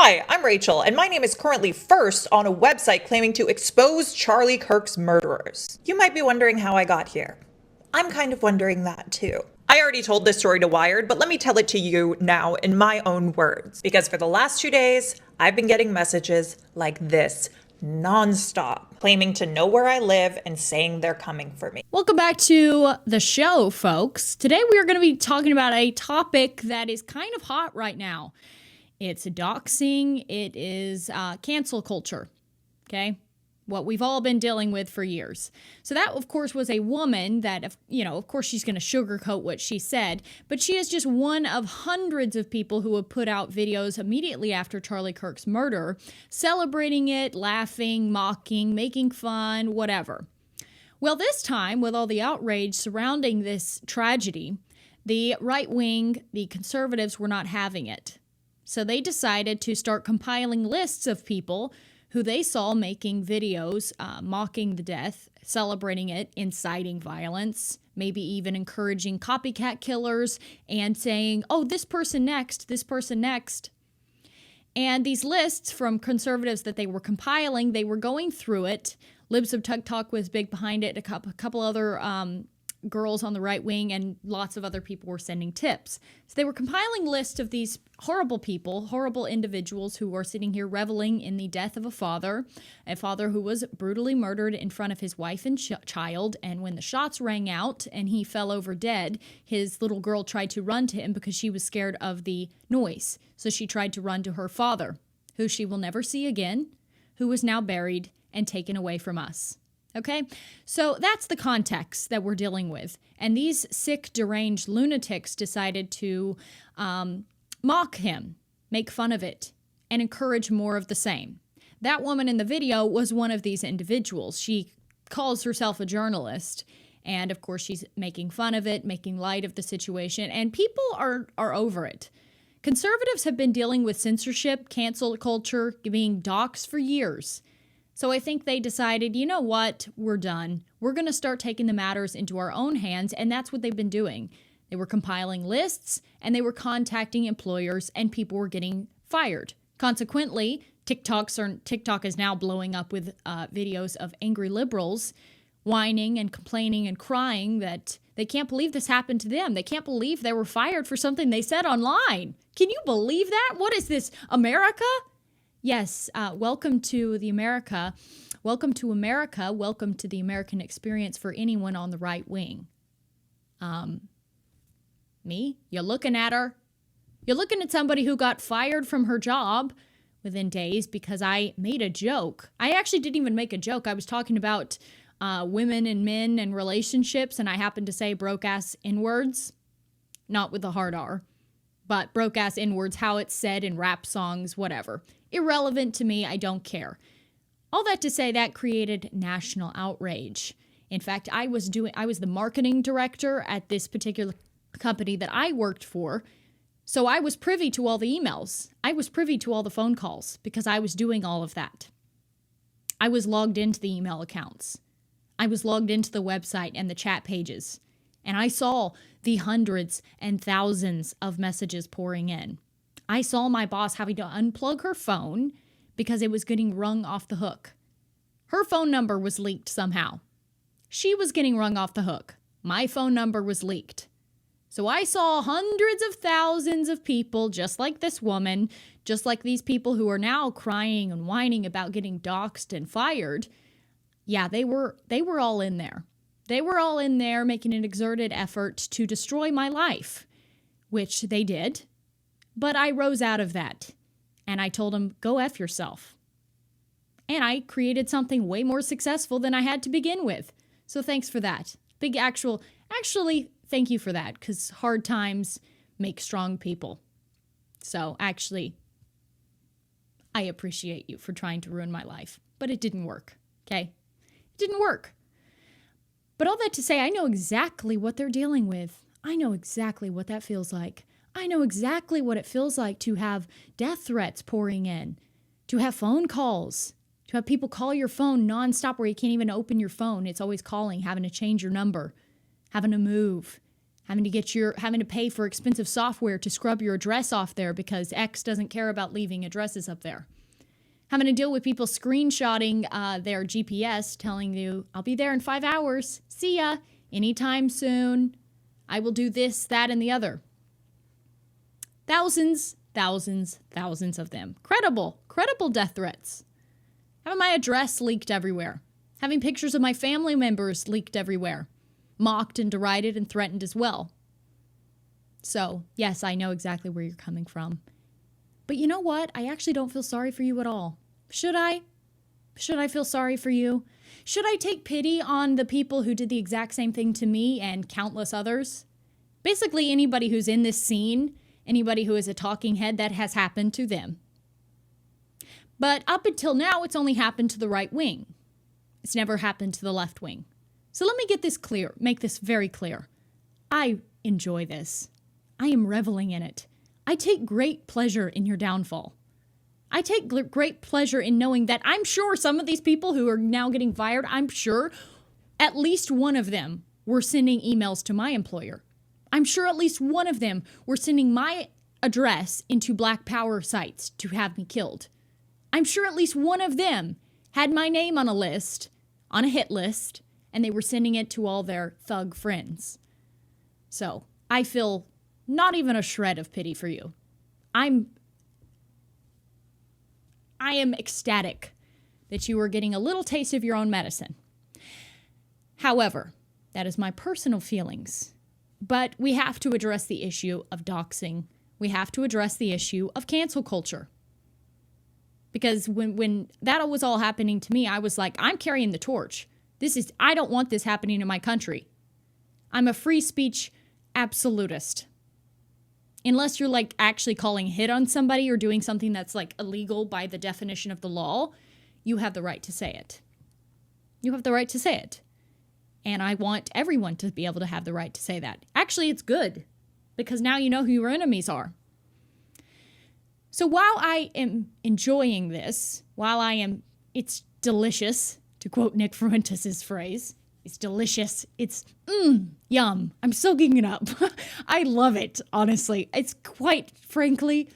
Hi, I'm Rachel, and my name is currently first on a website claiming to expose Charlie Kirk's murderers. You might be wondering how I got here. I'm kind of wondering that too. I already told this story to Wired, but let me tell it to you now in my own words. Because for the last 2 days, I've been getting messages like this nonstop, claiming to know where I live and saying they're coming for me. Welcome back to the show, folks. Today we are going to be talking about a topic that is kind of hot right now. It's doxing. It is cancel culture, okay? What we've all been dealing with for years. So that, of course, was a woman that, of course, she's going to sugarcoat what she said, but she is just one of hundreds of people who have put out videos immediately after Charlie Kirk's murder, celebrating it, laughing, mocking, making fun, whatever. Well, this time, with all the outrage surrounding this tragedy, the right wing, the conservatives, were not having it. So they decided to start compiling lists of people who they saw making videos, mocking the death, celebrating it, inciting violence, maybe even encouraging copycat killers and saying, oh, this person next, this person next. And these lists from conservatives that they were compiling, they were going through it. Libs of TikTok was big behind it. A couple other girls on the right wing and lots of other people were sending tips. So they were compiling lists of these horrible people, horrible individuals who are sitting here reveling in the death of a father who was brutally murdered in front of his wife and child. And when the shots rang out and he fell over dead, his little girl tried to run to him because she was scared of the noise. So she tried to run to her father, who she will never see again, who is now buried and taken away from us. Okay, so that's the context that we're dealing with. And these sick, deranged lunatics decided to mock him, make fun of it, and encourage more of the same. That woman in the video was one of these individuals. She calls herself a journalist. And of course, she's making fun of it, making light of the situation. And people are over it. Conservatives have been dealing with censorship, cancel culture, being doxxed for years. So I think they decided, you know what, we're done. We're going to start taking the matters into our own hands, and that's what they've been doing. They were compiling lists, and they were contacting employers, and people were getting fired. Consequently, TikTok is now blowing up with videos of angry liberals whining and complaining and crying that they can't believe this happened to them. They can't believe they were fired for something they said online. Can you believe that? What is this, America? Yes, welcome to America. Welcome to America. Welcome to the American experience for anyone on the right wing. Me? You're looking at her. You're looking at somebody who got fired from her job within days because I made a joke. I actually didn't even make a joke. I was talking about women and men and relationships, and I happened to say broke-ass N-words. Not with a hard R, but broke-ass N-words, how it's said in rap songs, whatever. Irrelevant to me, I don't care. All that to say, that created national outrage. In fact, I was the marketing director at this particular company that I worked for, so I was privy to all the emails. I was privy to all the phone calls because I was doing all of that. I was logged into the email accounts. I was logged into the website and the chat pages, and I saw the hundreds and thousands of messages pouring in. I saw my boss having to unplug her phone because it was getting rung off the hook. Her phone number was leaked somehow. She was getting rung off the hook. My phone number was leaked. So I saw hundreds of thousands of people just like this woman, just like these people who are now crying and whining about getting doxxed and fired. Yeah, they were all in there. They were all in there making an exerted effort to destroy my life, which they did. But I rose out of that, and I told him, go F yourself. And I created something way more successful than I had to begin with. So thanks for that. Actually, thank you for that, because hard times make strong people. So actually, I appreciate you for trying to ruin my life. But it didn't work, okay? It didn't work. But all that to say, I know exactly what they're dealing with. I know exactly what that feels like. I know exactly what it feels like to have death threats pouring in, to have phone calls, to have people call your phone nonstop where you can't even open your phone. It's always calling, having to change your number, having to move, having to pay for expensive software to scrub your address off there because X doesn't care about leaving addresses up there. Having to deal with people screenshotting their GPS telling you, I'll be there in 5 hours. See ya. Anytime soon. I will do this, that, and the other. Thousands of them. Credible death threats. Having my address leaked everywhere. Having pictures of my family members leaked everywhere. Mocked and derided and threatened as well. So, yes, I know exactly where you're coming from. But you know what? I actually don't feel sorry for you at all. Should I? Should I feel sorry for you? Should I take pity on the people who did the exact same thing to me and countless others? Basically, anybody who's in this scene, anybody who is a talking head, that has happened to them. But up until now, it's only happened to the right wing. It's never happened to the left wing. So let me make this very clear. I enjoy this. I am reveling in it. I take great pleasure in your downfall. I take great pleasure in knowing that I'm sure some of these people who are now getting fired, I'm sure at least one of them were sending emails to my employer. I'm sure at least one of them were sending my address into Black Power sites to have me killed. I'm sure at least one of them had my name on a hit list, and they were sending it to all their thug friends. So I feel not even a shred of pity for you. I am ecstatic that you are getting a little taste of your own medicine. However, that is my personal feelings. But we have to address the issue of doxing. We have to address the issue of cancel culture. Because when that was all happening to me, I was like, I'm carrying the torch. I don't want this happening in my country. I'm a free speech absolutist. Unless you're like actually calling hit on somebody or doing something that's like illegal by the definition of the law, you have the right to say it. You have the right to say it. And I want everyone to be able to have the right to say that. Actually, it's good because now you know who your enemies are. So while I am enjoying this, it's delicious, to quote Nick Fuentes' phrase, it's delicious. It's yum. I'm soaking it up. I love it, honestly. It's quite frankly,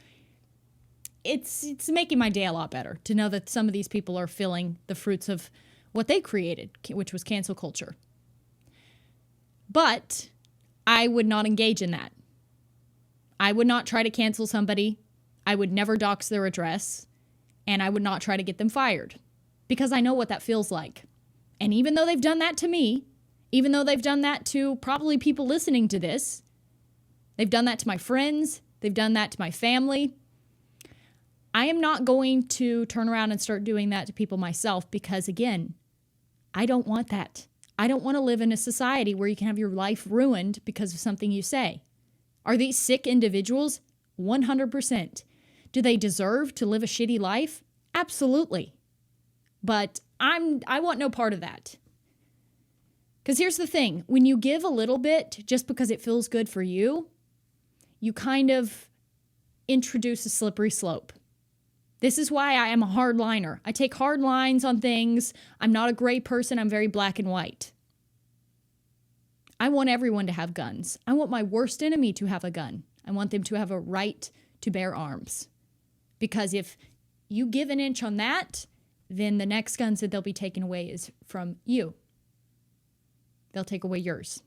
it's making my day a lot better to know that some of these people are feeling the fruits of what they created, which was cancel culture. But I would not engage in that. I would not try to cancel somebody. I would never dox their address. And I would not try to get them fired because I know what that feels like. And even though they've done that to me, even though they've done that to probably people listening to this, they've done that to my friends, they've done that to my family, I am not going to turn around and start doing that to people myself because, again, I don't want that. I don't want to live in a society where you can have your life ruined because of something you say. Are these sick individuals? 100%. Do they deserve to live a shitty life? Absolutely. But I want no part of that. Because here's the thing. When you give a little bit just because it feels good for you, you kind of introduce a slippery slope. This is why I am a hardliner. I take hard lines on things. I'm not a gray person. I'm very black and white. I want everyone to have guns. I want my worst enemy to have a gun. I want them to have a right to bear arms. Because if you give an inch on that, then the next guns that they'll be taken away is from you. They'll take away yours.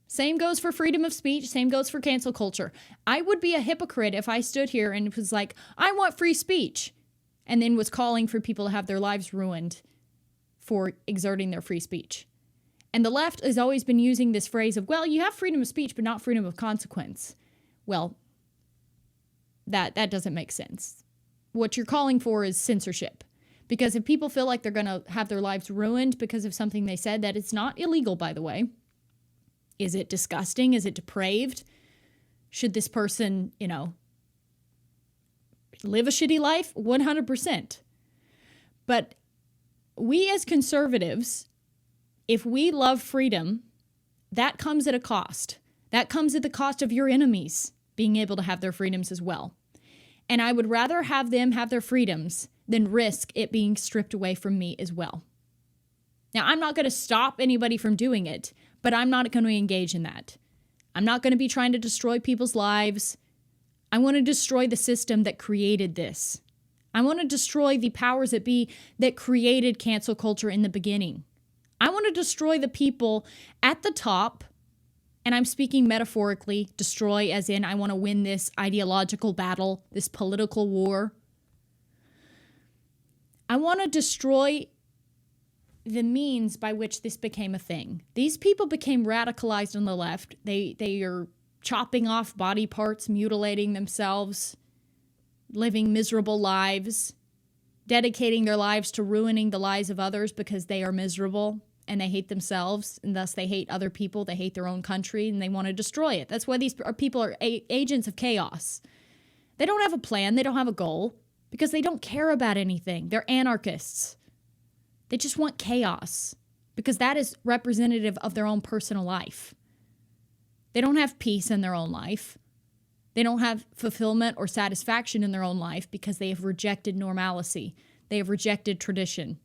Same goes for freedom of speech. Same goes for cancel culture. I would be a hypocrite if I stood here and was like, I want free speech, and then was calling for people to have their lives ruined for exerting their free speech. And the left has always been using this phrase of, well, you have freedom of speech, but not freedom of consequence. Well, that doesn't make sense. What you're calling for is censorship. Because if people feel like they're going to have their lives ruined because of something they said, that it's not illegal, by the way. Is it disgusting? Is it depraved? Should this person, live a shitty life? 100%. But we as conservatives, if we love freedom, that comes at a cost. That comes at the cost of your enemies being able to have their freedoms as well. And I would rather have them have their freedoms than risk it being stripped away from me as well. Now, I'm not going to stop anybody from doing it, but I'm not going to engage in that. I'm not going to be trying to destroy people's lives. I want to destroy the system that created this. I want to destroy the powers that be that created cancel culture in the beginning. I want to destroy the people at the top, and I'm speaking metaphorically, destroy as in I want to win this ideological battle, this political war. I want to destroy the means by which this became a thing. These people became radicalized on the left. They are chopping off body parts, mutilating themselves, living miserable lives, dedicating their lives to ruining the lives of others because they are miserable and they hate themselves, and thus they hate other people, they hate their own country, and they want to destroy it. That's why these people are agents of chaos. They don't have a plan, they don't have a goal, because they don't care about anything. They're anarchists. They just want chaos, because that is representative of their own personal life. They don't have peace in their own life. They don't have fulfillment or satisfaction in their own life because they have rejected normalcy. They have rejected tradition.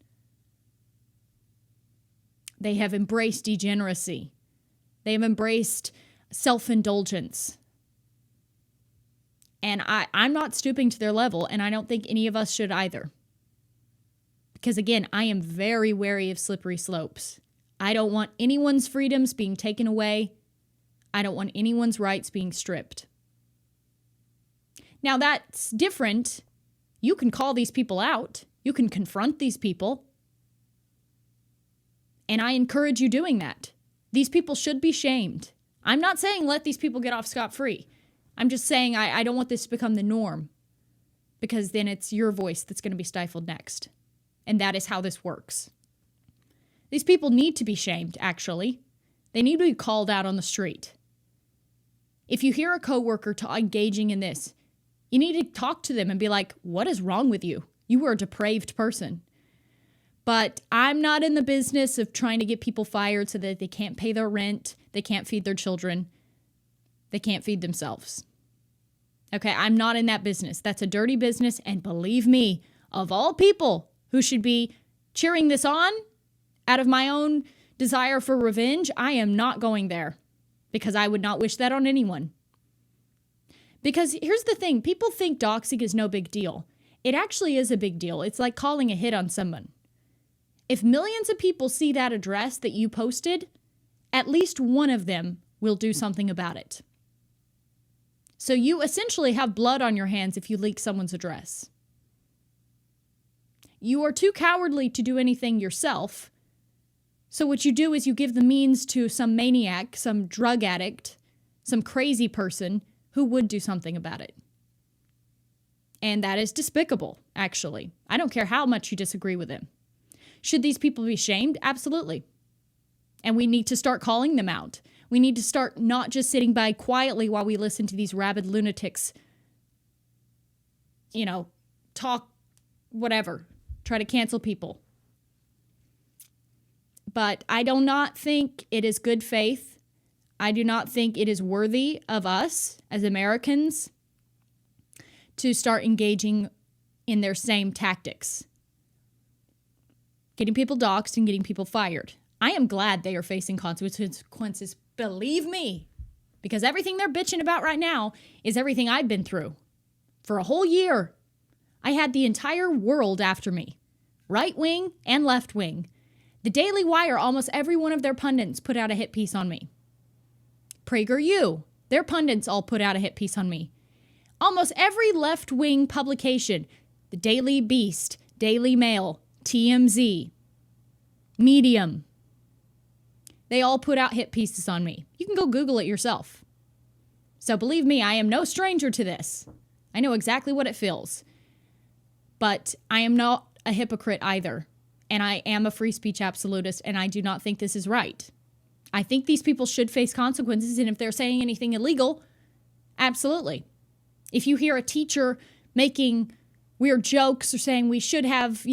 They have embraced degeneracy. They have embraced self-indulgence. And I'm not stooping to their level, and I don't think any of us should either. Because again, I am very wary of slippery slopes. I don't want anyone's freedoms being taken away. I don't want anyone's rights being stripped. Now that's different. You can call these people out. You can confront these people. And I encourage you doing that. These people should be shamed. I'm not saying let these people get off scot-free. I'm just saying I don't want this to become the norm, because then it's your voice that's going to be stifled next. And that is how this works. These people need to be shamed, actually. They need to be called out on the street. If you hear a coworker engaging in this, you need to talk to them and be like, what is wrong with you? You are a depraved person. But I'm not in the business of trying to get people fired so that they can't pay their rent, they can't feed their children, they can't feed themselves. Okay, I'm not in that business. That's a dirty business, and believe me, of all people who should be cheering this on out of my own desire for revenge, I am not going there, because I would not wish that on anyone. Because here's the thing, people think doxing is no big deal. It actually is a big deal. It's like calling a hit on someone. If millions of people see that address that you posted, at least one of them will do something about it. So you essentially have blood on your hands if you leak someone's address. You are too cowardly to do anything yourself. So what you do is you give the means to some maniac, some drug addict, some crazy person who would do something about it. And that is despicable, actually. I don't care how much you disagree with him. Should these people be shamed? Absolutely. And we need to start calling them out. We need to start not just sitting by quietly while we listen to these rabid lunatics, talk, whatever, try to cancel people. But I do not think it is good faith. I do not think it is worthy of us as Americans to start engaging in their same tactics. Getting people doxxed and getting people fired. I am glad they are facing consequences, believe me, because everything they're bitching about right now is everything I've been through. For a whole year, I had the entire world after me, right wing and left wing. The Daily Wire, almost every one of their pundits put out a hit piece on me. PragerU, their pundits all put out a hit piece on me. Almost every left-wing publication, the Daily Beast, Daily Mail, TMZ, Medium, they all put out hit pieces on me. You can go Google it yourself. So believe me, I am no stranger to this. I know exactly what it feels. But I am not a hypocrite either. And I am a free speech absolutist, and I do not think this is right. I think these people should face consequences, and if they're saying anything illegal, absolutely. If you hear a teacher making weird jokes or saying we should have,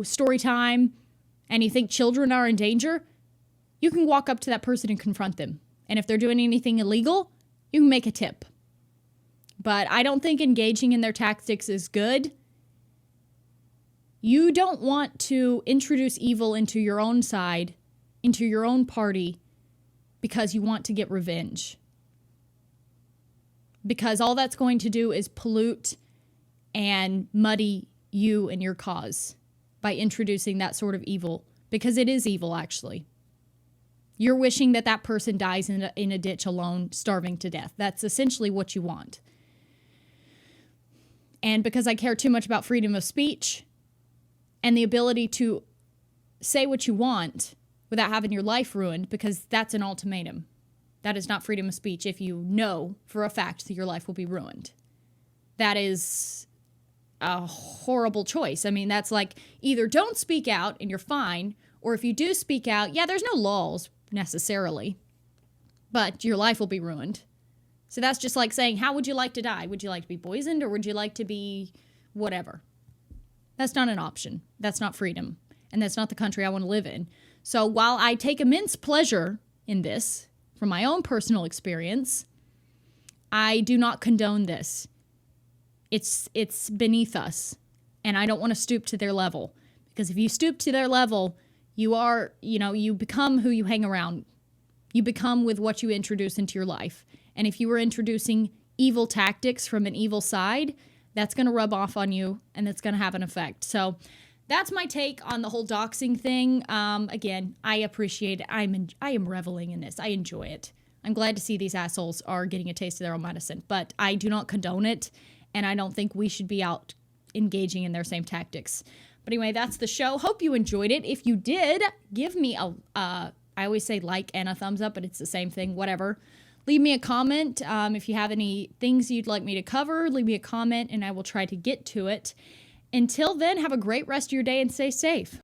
story time, and you think children are in danger, you can walk up to that person and confront them. And if they're doing anything illegal, you can make a tip. But I don't think engaging in their tactics is good. You don't want to introduce evil into your own side, into your own party, because you want to get revenge. because all that's going to do is pollute and muddy you and your cause by introducing that sort of evil, because it is evil, actually. You're wishing that that person dies in a ditch alone, starving to death. That's essentially what you want. And because I care too much about freedom of speech and the ability to say what you want without having your life ruined, because that's an ultimatum. That is not freedom of speech if you know for a fact that your life will be ruined. That is a horrible choice. I mean, that's like either don't speak out and you're fine, or if you do speak out, yeah, there's no laws necessarily, but your life will be ruined. So that's just like saying, how would you like to die? Would you like to be poisoned, or would you like to be whatever? That's not an option. That's not freedom. And that's not the country I want to live in. So while I take immense pleasure in this, from my own personal experience, I do not condone this. It's beneath us, and I don't want to stoop to their level, because if you stoop to their level, you become who you hang around. You become with what you introduce into your life. And if you were introducing evil tactics from an evil side, that's going to rub off on you, and it's going to have an effect. So that's my take on the whole doxing thing. Again, I appreciate it. I am reveling in this. I enjoy it. I'm glad to see these assholes are getting a taste of their own medicine, but I do not condone it, and I don't think we should be out engaging in their same tactics. But anyway, that's the show. Hope you enjoyed it. If you did, give me I always say like and a thumbs up, but it's the same thing, whatever. Leave me a comment. If you have any things you'd like me to cover, leave me a comment and I will try to get to it. Until then, have a great rest of your day and stay safe.